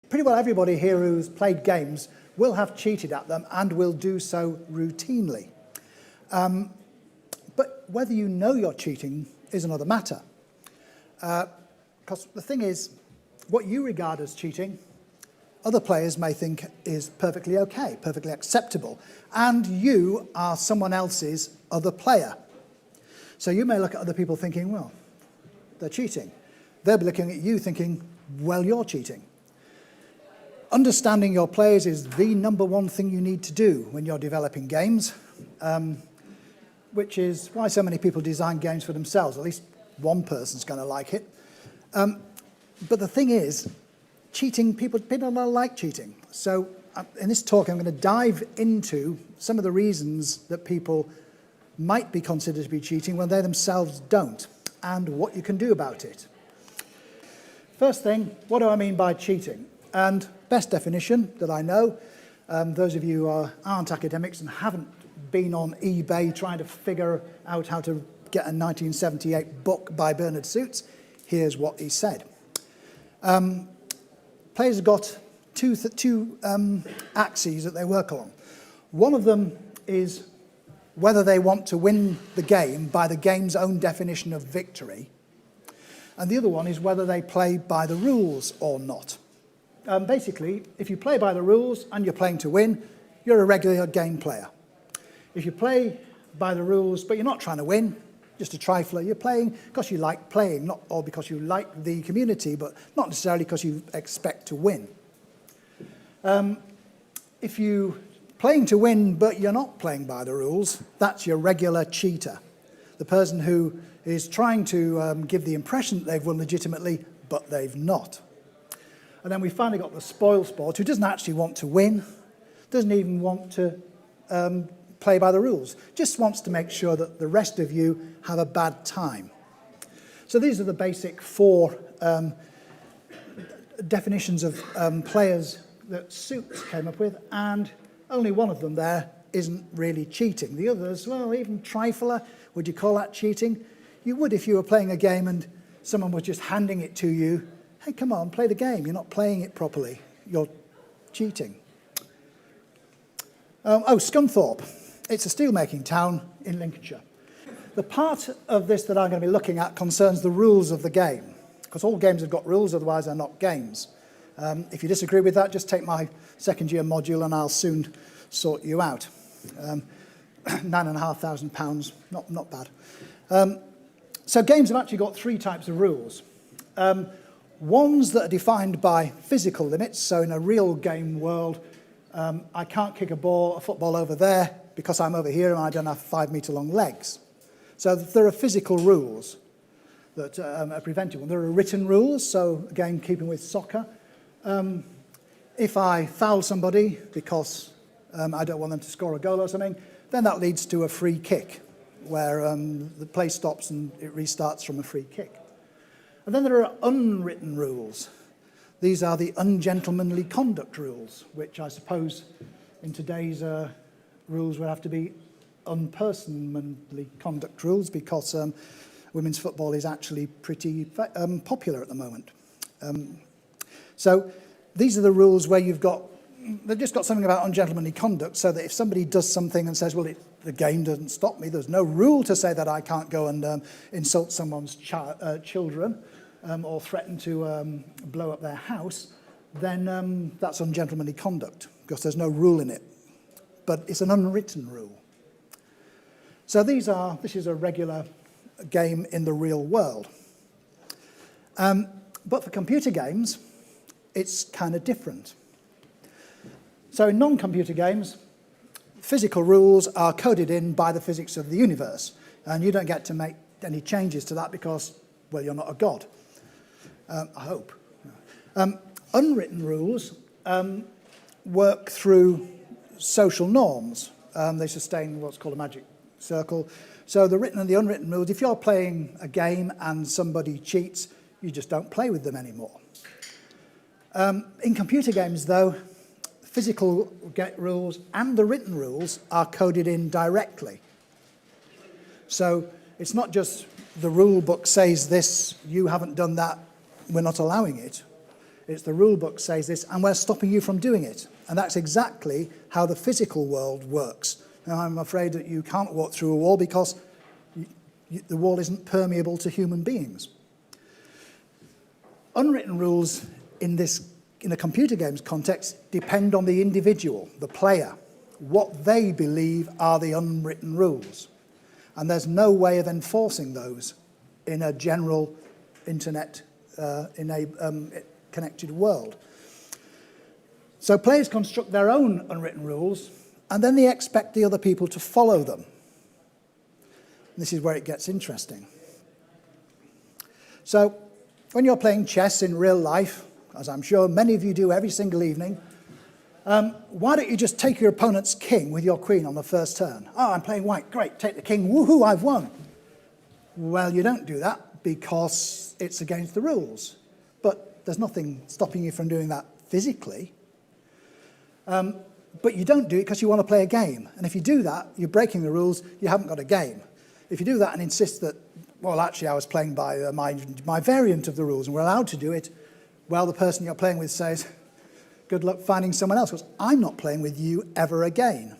pretty well everybody here who's played games will have cheated at them and will do so routinely. But whether you know you're cheating is another matter. Because the thing is, what you regard as cheating, other players may think is perfectly okay, perfectly acceptable, and you are someone else's other player. So you may look at other people thinking, well, they're cheating. They'll be looking at you thinking, well, you're cheating. Understanding your players is the number one thing you need to do when you're developing games, which is why so many people design games for themselves. At least one person's going to like it. But the thing is, cheating, people don't like cheating. So in this talk, I'm going to dive into some of the reasons that people might be considered to be cheating when they themselves don't, and what you can do about it. First thing, what do I mean by cheating? And best definition that I know, those of you who aren't academics and haven't been on eBay trying to figure out how to get a 1978 book by Bernard Suits, here's what he said. Players have got two axes that they work along. One of them is whether they want to win the game by the game's own definition of victory, and the other one is whether they play by the rules or not. Basically, if you play by the rules and you're playing to win, you're a regular game player. If you play by the rules but you're not trying to win, just a trifler, you're playing because you like playing, not or because you like the community, but not necessarily because you expect to win. If you're playing to win but you're not playing by the rules, that's your regular cheater. The person who is trying to give the impression that they've won legitimately, but they've not. And then we finally got the spoil sport, who doesn't actually want to win, doesn't even want to play by the rules, just wants to make sure that the rest of you have a bad time. So these are the basic four definitions of players that Suits came up with, and only one of them there isn't really cheating. The others, well, even trifler, would you call that cheating? You would if you were playing a game and someone was just handing it to you. Hey, come on, play the game. You're not playing it properly. You're cheating. Scunthorpe. It's a steelmaking town in Lincolnshire. The part of this that I'm going to be looking at concerns the rules of the game, because all games have got rules, otherwise they're not games. If you disagree with that, just take my second year module and I'll soon sort you out. £9,500, not bad. So games have actually got three types of rules. Ones that are defined by physical limits, so in a real game world, I can't kick a football over there because I'm over here and I don't have 5-meter long legs. So there are physical rules that are preventing one. There are written rules, so again, keeping with soccer. If I foul somebody because I don't want them to score a goal or something, then that leads to a free kick, where the play stops and it restarts from a free kick. And then there are unwritten rules. These are the ungentlemanly conduct rules, which I suppose in today's rules would have to be unpersonally conduct rules, because women's football is actually pretty popular at the moment. So these are the rules where they've just got something about ungentlemanly conduct, so that if somebody does something and says, well, the game doesn't stop me, there's no rule to say that I can't go and insult someone's children or threaten to blow up their house, then that's ungentlemanly conduct, because there's no rule in it. But it's an unwritten rule. So this is a regular game in the real world. But for computer games, it's kind of different. So in non-computer games, physical rules are coded in by the physics of the universe, and you don't get to make any changes to that because, well, you're not a god. I hope. Unwritten rules work through social norms. They sustain what's called a magic circle. So the written and the unwritten rules, if you're playing a game and somebody cheats, you just don't play with them anymore. In computer games, though, physical rules and the written rules are coded in directly. So it's not just the rule book says this, you haven't done that, we're not allowing it. It's the rule book says this, and we're stopping you from doing it. And that's exactly how the physical world works. Now, I'm afraid that you can't walk through a wall because the wall isn't permeable to human beings. Unwritten rules in a computer games context depend on the individual, the player, what they believe are the unwritten rules. And there's no way of enforcing those in a general internet, connected world. So players construct their own unwritten rules, and then they expect the other people to follow them. This is where it gets interesting. So when you're playing chess in real life, as I'm sure many of you do every single evening, why don't you just take your opponent's king with your queen on the first turn? Oh, I'm playing white, great, take the king, woohoo, I've won. Well, you don't do that because it's against the rules. But there's nothing stopping you from doing that physically. But you don't do it because you want to play a game. And if you do that, you're breaking the rules, you haven't got a game. If you do that and insist that, well, actually I was playing by my variant of the rules and we're allowed to do it, well, the person you're playing with says, good luck finding someone else, because I'm not playing with you ever again.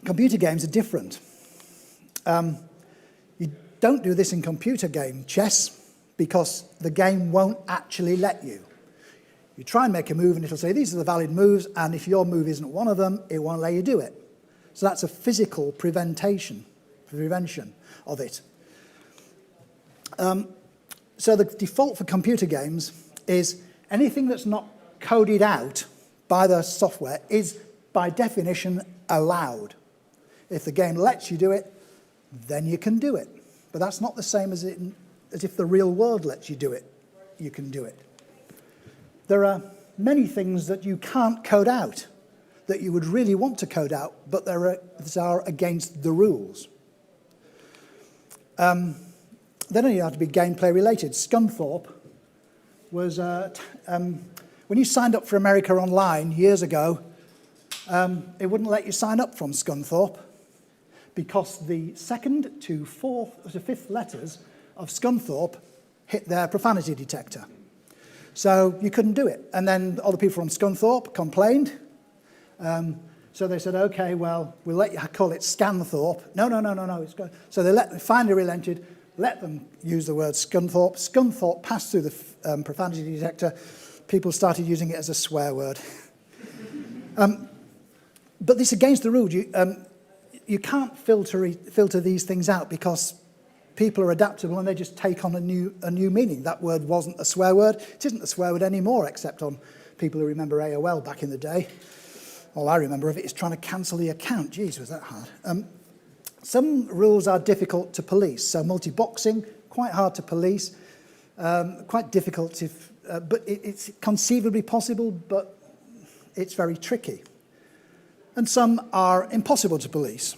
Computer games are different. You don't do this in computer game chess because the game won't actually let you. You try and make a move and it'll say, these are the valid moves, and if your move isn't one of them, it won't let you do it. So that's a physical prevention of it. So the default for computer games is anything that's not coded out by the software is, by definition, allowed. If the game lets you do it, then you can do it. But that's not the same as if the real world lets you do it. You can do it. There are many things that you can't code out that you would really want to code out, but they are against the rules. They don't even have to be gameplay related. Scunthorpe was, when you signed up for America Online years ago, it wouldn't let you sign up from Scunthorpe because the second to fifth letters of Scunthorpe hit their profanity detector. So you couldn't do it. And then other people from Scunthorpe complained. So they said, okay, well, we'll let you call it Scanthorpe. No. So they finally relented, let them use the word Scunthorpe. Scunthorpe passed through the profanity detector. People started using it as a swear word. But this is against the rules. You can't filter these things out because people are adaptable and they just take on a new meaning. That word wasn't a swear word. It isn't a swear word anymore, except on people who remember AOL back in the day. All I remember of it is trying to cancel the account. Geez, was that hard. Some rules are difficult to police. So multi-boxing, quite hard to police, quite difficult, but it's conceivably possible, but it's very tricky. And some are impossible to police.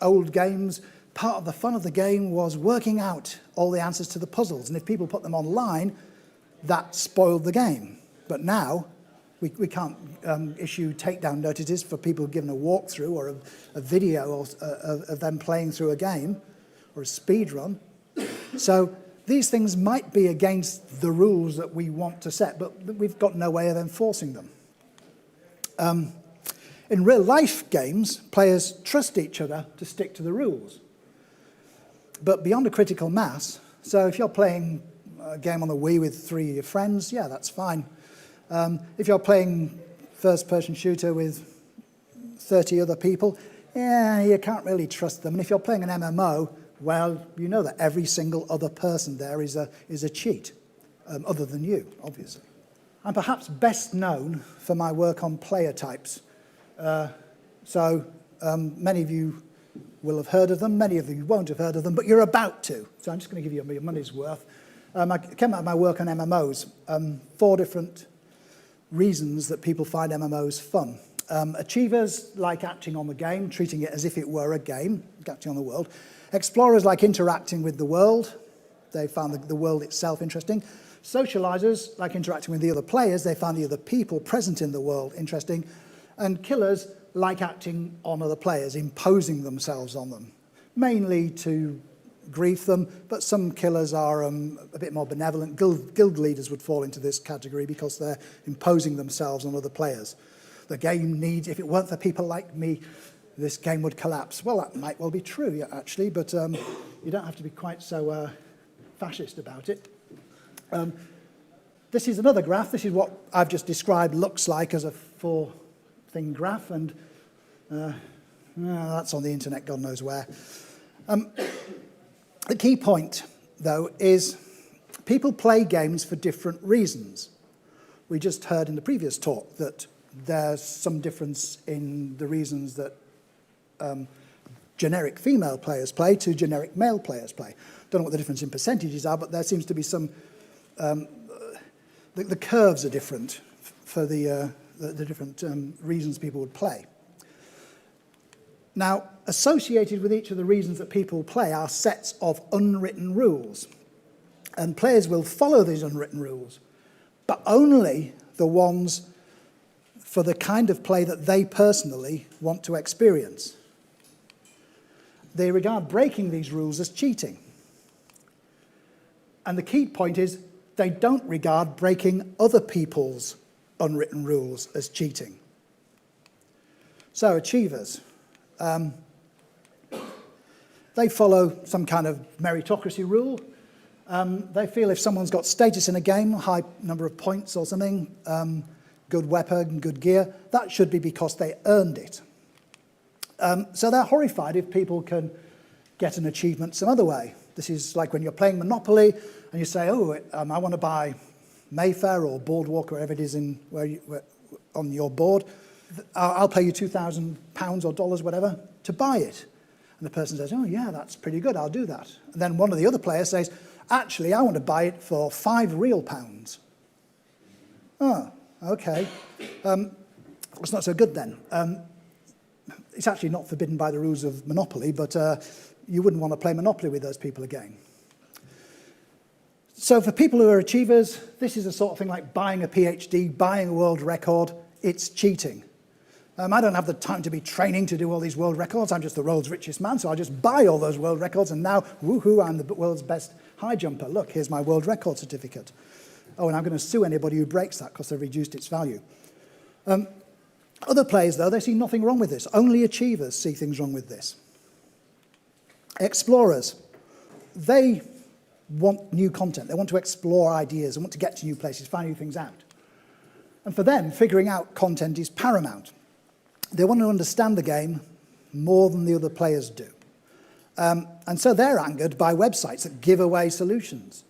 Old games, part of the fun of the game was working out all the answers to the puzzles. And if people put them online, that spoiled the game. But now, we can't issue takedown notices for people given a walkthrough or a video of them playing through a game or a speed run. So these things might be against the rules that we want to set, but we've got no way of enforcing them. In real life games, players trust each other to stick to the rules. But beyond a critical mass, so if you're playing a game on the Wii with 3 of your friends, yeah, that's fine. If you're playing first-person shooter with 30 other people, yeah, you can't really trust them. And if you're playing an MMO, well, you know that every single other person there is a cheat, other than you, obviously. I'm perhaps best known for my work on player types. Many of you will have heard of them, many of you won't have heard of them, but you're about to. So I'm just going to give you your money's worth. I came out of my work on MMOs, 4 different reasons that people find MMOs fun. Achievers like acting on the game, treating it as if it were a game, acting on the world. Explorers like interacting with the world. They found the world itself interesting. Socializers like interacting with the other players. They found the other people present in the world interesting. And killers like acting on other players, imposing themselves on them, mainly to grief them, but some killers are a bit more benevolent. Guild leaders would fall into this category because they're imposing themselves on other players. The game needs, if it weren't for people like me, this game would collapse. Well, that might well be true, yeah, actually, but you don't have to be quite so fascist about it. This is another graph. This is what I've just described looks like as a four-thing graph, and that's on the internet, God knows where. The key point, though, is people play games for different reasons. We just heard in the previous talk that there's some difference in the reasons that generic female players play to generic male players play. Don't know what the difference in percentages are, but there seems to be some... the curves are different for the different reasons people would play. Now, associated with each of the reasons that people play are sets of unwritten rules. And players will follow these unwritten rules, but only the ones for the kind of play that they personally want to experience. They regard breaking these rules as cheating. And the key point is they don't regard breaking other people's unwritten rules as cheating. So, achievers. They follow some kind of meritocracy rule. They feel if someone's got status in a game, high number of points or something, good weapon, good gear, that should be because they earned it. So they're horrified if people can get an achievement some other way. This is like when you're playing Monopoly and you say, oh, I want to buy Mayfair or Boardwalk, or wherever it is on your board. I'll pay you £2,000 or dollars, whatever, to buy it. And the person says, oh, yeah, that's pretty good, I'll do that. And then one of the other players says, actually, I want to buy it for £5 real. Oh, okay. It's not so good then. It's actually not forbidden by the rules of Monopoly, but you wouldn't want to play Monopoly with those people again. So for people who are achievers, this is a sort of thing like buying a PhD, buying a world record. It's cheating. I don't have the time to be training to do all these world records. I'm just the world's richest man, so I'll just buy all those world records, and now, woohoo, I'm the world's best high jumper. Look, here's my world record certificate. Oh, and I'm going to sue anybody who breaks that because they've reduced its value. Other players, though, they see nothing wrong with this. Only achievers see things wrong with this. Explorers, they want new content. They want to explore ideas and want to get to new places, find new things out. And for them, figuring out content is paramount. They want to understand the game more than the other players do. And so they're angered by websites that give away solutions.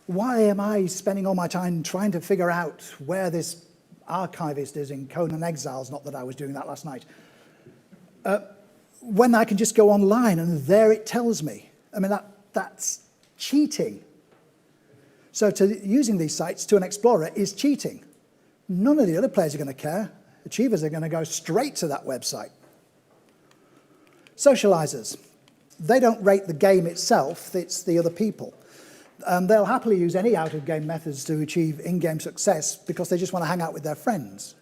Why am I spending all my time trying to figure out where this archivist is in Conan Exiles? Not that I was doing that last night. When I can just go online and there it tells me. I mean, that's cheating. So using these sites to an explorer is cheating. None of the other players are going to care. Achievers are going to go straight to that website. Socialisers. They don't rate the game itself, it's the other people. They'll happily use any out-of-game methods to achieve in-game success because they just want to hang out with their friends.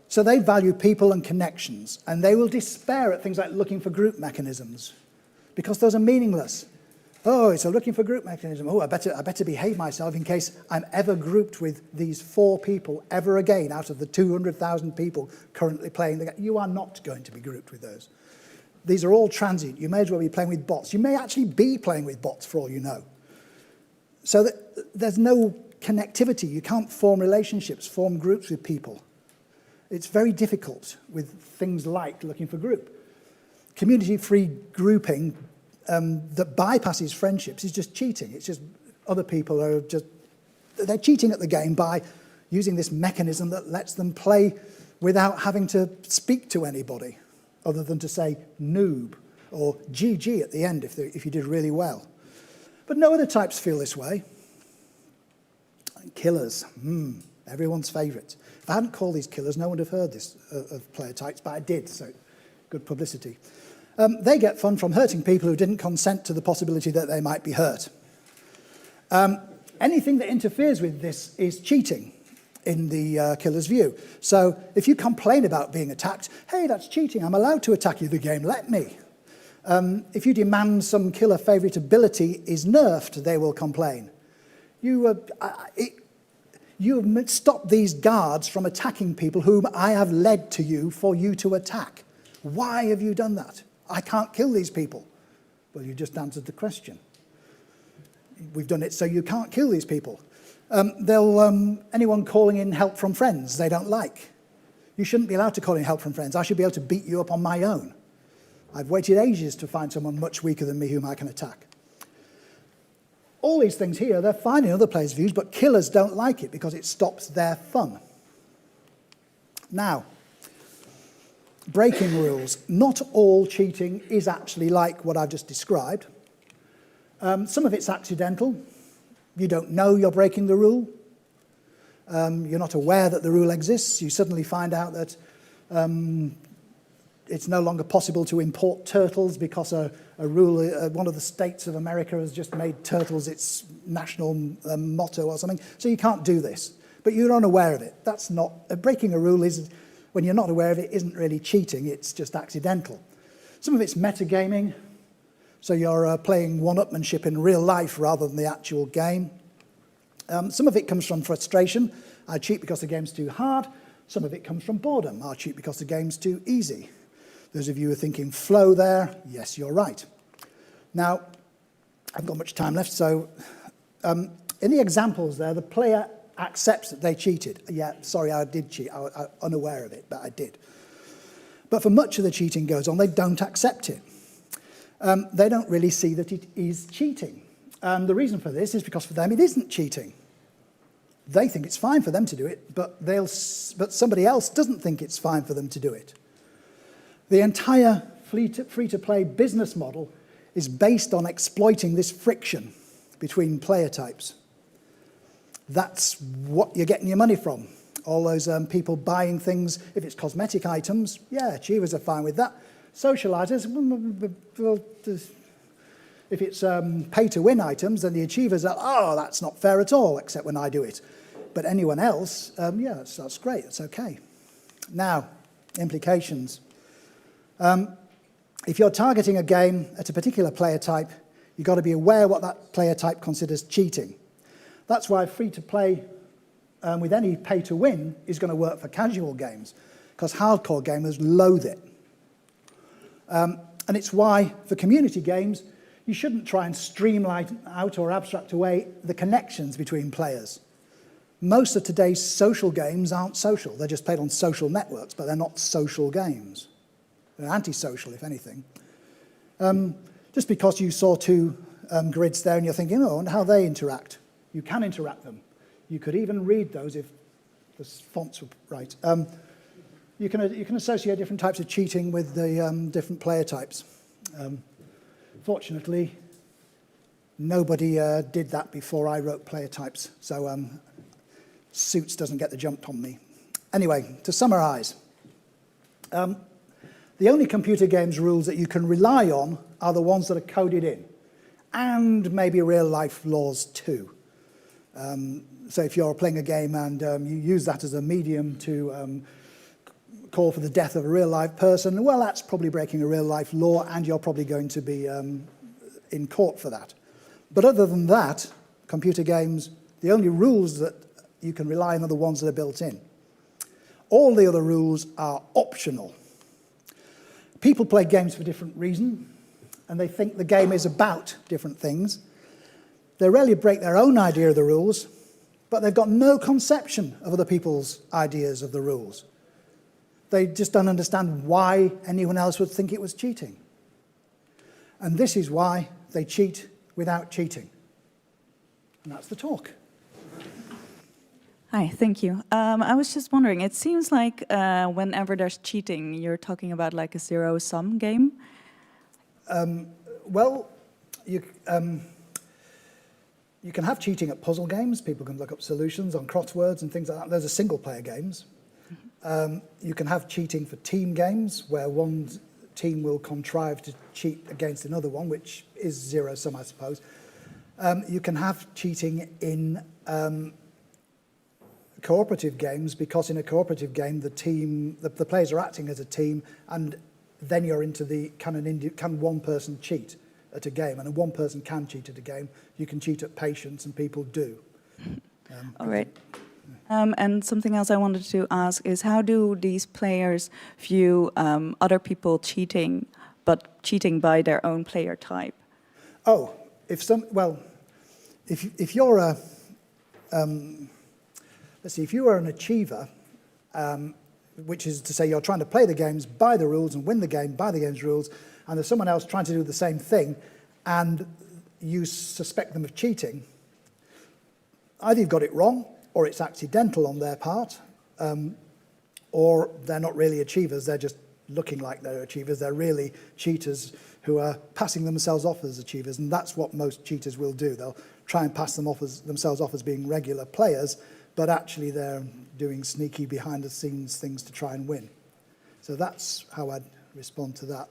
So they value people and connections, and they will despair at things like looking for group mechanisms because those are meaningless. Oh, it's a looking for group mechanism. Oh, I better behave myself in case I'm ever grouped with these 4 people ever again out of the 200,000 people currently playing the game. You are not going to be grouped with those. These are all transient. You may as well be playing with bots. You may actually be playing with bots for all you know. So there's no connectivity. You can't form relationships, form groups with people. It's very difficult with things like looking for group. Community-free grouping that bypasses friendships is just cheating. It's just other people are just, they're cheating at the game by using this mechanism that lets them play without having to speak to anybody other than to say noob or GG at the end if you did really well. But no other types feel this way. Killers, everyone's favourite. If I hadn't called these killers, no one would have heard this of player types, but I did, so good publicity. They get fun from hurting people who didn't consent to the possibility that they might be hurt. Anything that interferes with this is cheating in the killer's view. So if you complain about being attacked, hey, that's cheating, I'm allowed to attack you the game, let me. If you demand some killer favourite ability is nerfed, they will complain. You have stopped these guards from attacking people whom I have led to you for you to attack. Why have you done that? I can't kill these people. Well, you just answered the question. We've done it so you can't kill these people. Anyone calling in help from friends they don't like. You shouldn't be allowed to call in help from friends. I should be able to beat you up on my own. I've waited ages to find someone much weaker than me whom I can attack. All these things here, they're fine in other players' views, but killers don't like it because it stops their fun. Now, breaking rules. Not all cheating is actually like what I've just described. Some of it's accidental. You don't know you're breaking the rule. You're not aware that the rule exists. You suddenly find out that it's no longer possible to import turtles because a rule, one of the states of America has just made turtles its national motto or something. So you can't do this. But you're unaware of it. That's not, breaking a rule is, when you're not aware of it, isn't really cheating. It's just accidental. Some of it's metagaming. So you're playing one-upmanship in real life rather than the actual game. Some of it comes from frustration. I cheat because the game's too hard. Some of it comes from boredom. I cheat because the game's too easy. Those of you who are thinking flow there, yes, you're right. Now, I haven't got much time left, so in the examples there, the player accepts that they cheated. Yeah, sorry, I did cheat. I was unaware of it, but I did. But for much of the cheating goes on, they don't accept it. They don't really see that it is cheating. The reason for this is because for them it isn't cheating. They think it's fine for them to do it, but somebody else doesn't think it's fine for them to do it. The entire free-to-play business model is based on exploiting this friction between player types. That's what you're getting your money from. All those people buying things, if it's cosmetic items, yeah, achievers are fine with that. Socialisers, well, if it's pay-to-win items, then the achievers are, oh, that's not fair at all, except when I do it. But anyone else, yeah, that's great, that's okay. Now, implications. If you're targeting a game at a particular player type, you've got to be aware what that player type considers cheating. That's why free-to-play with any pay-to-win is going to work for casual games, because hardcore gamers loathe it. And it's why, for community games, you shouldn't try and streamline out or abstract away the connections between players. Most of today's social games aren't social. They're just played on social networks, but they're not social games. They're antisocial, if anything. Just because you saw two grids there and you're thinking, oh, I wonder how they interact. You can interact them. You could even read those if the fonts were right. You can associate different types of cheating with the different player types. Fortunately, nobody did that before I wrote player types, so Suits doesn't get the jump on me. Anyway, to summarize, the only computer games rules that you can rely on are the ones that are coded in, and maybe real-life laws too. So if you're playing a game and you use that as a medium to call for the death of a real-life person, well, that's probably breaking a real-life law, and you're probably going to be in court for that. But other than that, computer games, the only rules that you can rely on are the ones that are built in. All the other rules are optional. People play games for different reasons, and they think the game is about different things. They rarely break their own idea of the rules, but they've got no conception of other people's ideas of the rules. They just don't understand why anyone else would think it was cheating. And this is why they cheat without cheating. And that's the talk. Hi, thank you. I was just wondering, it seems like whenever there's cheating, you're talking about like a zero-sum game? Well, you can have cheating at puzzle games. People can look up solutions on crosswords and things like that. Those are single-player games. You can have cheating for team games, where one team will contrive to cheat against another one, which is zero-sum, I suppose. You can have cheating in cooperative games, because in a cooperative game, the players are acting as a team, and then you're into the can one person cheat at a game? And one person can cheat at a game. You can cheat at patience, and people do. All right. And something else I wanted to ask is, how do these players view other people cheating, but cheating by their own player type? Oh, if you're a let's see, if you are an achiever, which is to say you're trying to play the games by the rules and win the game by the game's rules, and there's someone else trying to do the same thing, and you suspect them of cheating, either you've got it wrong, or it's accidental on their part, or they're not really achievers, they're just looking like they're achievers, they're really cheaters who are passing themselves off as achievers, and that's what most cheaters will do. They'll try and pass themselves off as being regular players, but actually they're doing sneaky behind-the-scenes things to try and win. So that's how I'd respond to that.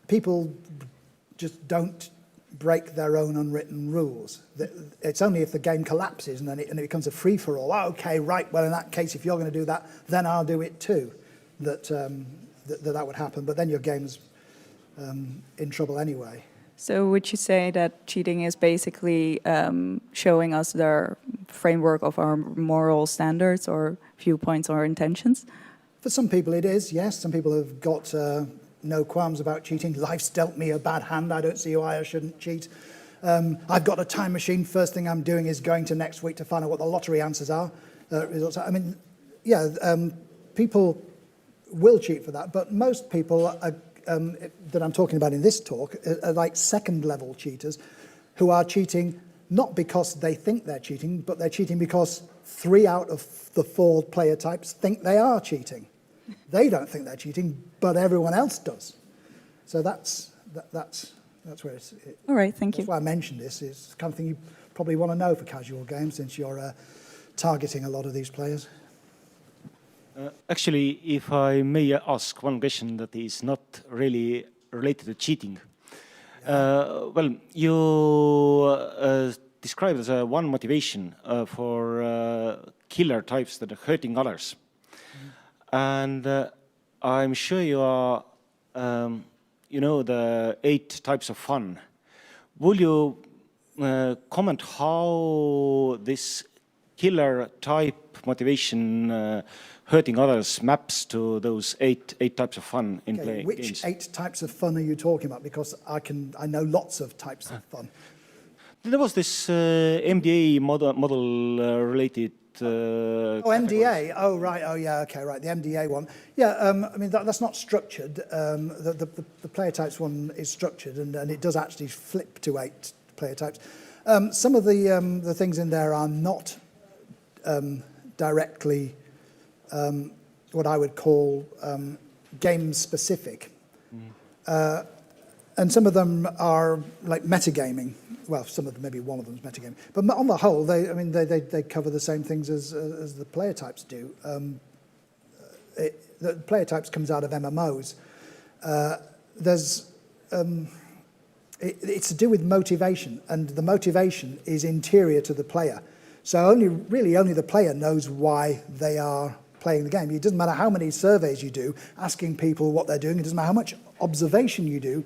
People just don't break their own unwritten rules. It's only if the game collapses and it becomes a free-for-all. Oh, okay, right, well, in that case, if you're going to do that, then I'll do it too, that would happen. But then your game's in trouble anyway. So would you say that cheating is basically showing us the framework of our moral standards or viewpoints or intentions? For some people it is, yes. Some people have got no qualms about cheating. Life's dealt me a bad hand. I don't see why I shouldn't cheat. I've got a time machine. First thing I'm doing is going to next week to find out what the lottery answers are. Results. I mean, yeah, people will cheat for that, but most people are, that I'm talking about in this talk are like second-level cheaters who are cheating not because they think they're cheating, but they're cheating because 3 out of the 4 player types think they are cheating. They don't think they're cheating, but everyone else does. So that's where it's... All right, thank you. That's why I mentioned this. It's the kind of thing you probably want to know for casual games, since you're targeting a lot of these players. Actually, if I may ask one question that is not really related to cheating. Well, you described as one motivation for killer types that are hurting others. And I'm sure you are, you know, the 8 types of fun. Will you comment how this killer type motivation hurting others maps to those 8 types of fun in playing which games? 8 types of fun are you talking about? Because I know lots of types of fun. There was this MDA model related. MDA. Oh, right. Oh, yeah. Okay, right. The MDA one. Yeah. I mean, that's not structured. The player types one is structured, and it does actually flip to 8 player types. Some of the things in there are not directly what I would call game specific. And some of them are like metagaming. Well, some of them, maybe one of them is metagaming. But on the whole, they cover the same things as the player types do. The player types comes out of MMOs. It's to do with motivation, and the motivation is interior to the player. So only the player knows why they are playing the game. It doesn't matter how many surveys you do, asking people what they're doing. It doesn't matter how much observation you do.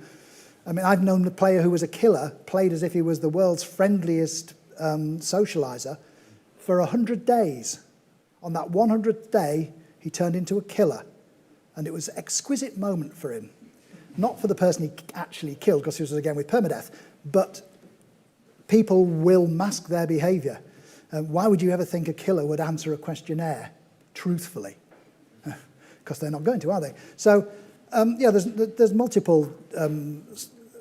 I mean, I've known a player who was a killer, played as if he was the world's friendliest socializer for 100 days. On that 100th day, he turned into a killer. And it was an exquisite moment for him. Not for the person he actually killed, because he was, again, with permadeath, but people will mask their behavior. Why would you ever think a killer would answer a questionnaire truthfully? Because they're not going to, are they? So, yeah, there's multiple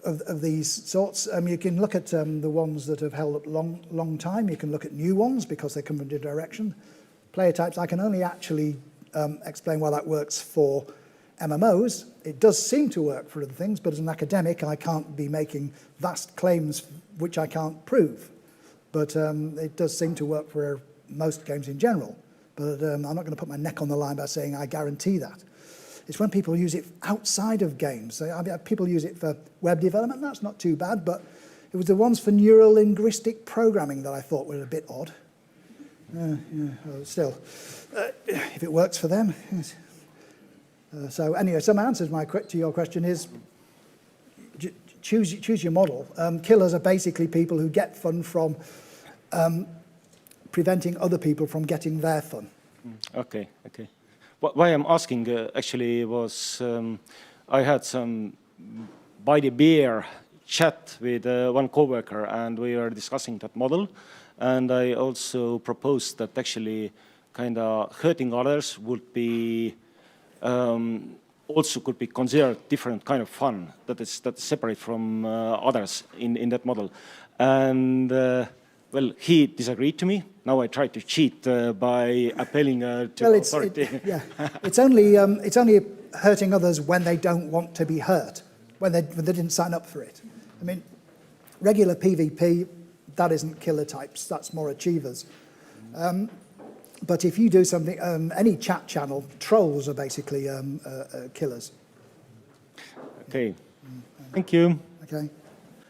of these sorts. You can look at the ones that have held up long time. You can look at new ones because they come from a direction. Player types, I can only actually explain why that works for MMOs. It does seem to work for other things, but as an academic, I can't be making vast claims which I can't prove. But it does seem to work for most games in general. But I'm not going to put my neck on the line by saying I guarantee that. It's when people use it outside of games. People use it for web development. That's not too bad, but it was the ones for neuro-linguistic programming that I thought were a bit odd. Well, still, if it works for them. Yes. So anyway, some answers to your question is choose your model. Killers are basically people who get fun from preventing other people from getting their fun. Okay. Why I'm asking actually was I had some by the beer chat with one coworker, and we were discussing that model, and I also proposed that actually kind of hurting others would be also could be considered different kind of fun that is separate from others in that model. And well, he disagreed to me. Now I try to cheat by appealing to authority. It's only hurting others when they don't want to be hurt, when they didn't sign up for it. I mean, regular PvP, that isn't killer types, that's more achievers. But if you do something, any chat channel, trolls are basically killers. Okay, thank you. Okay.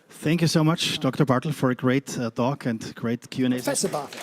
Thank you so much, Dr. Bartle, for a great talk and great Q&A. Professor Bartle.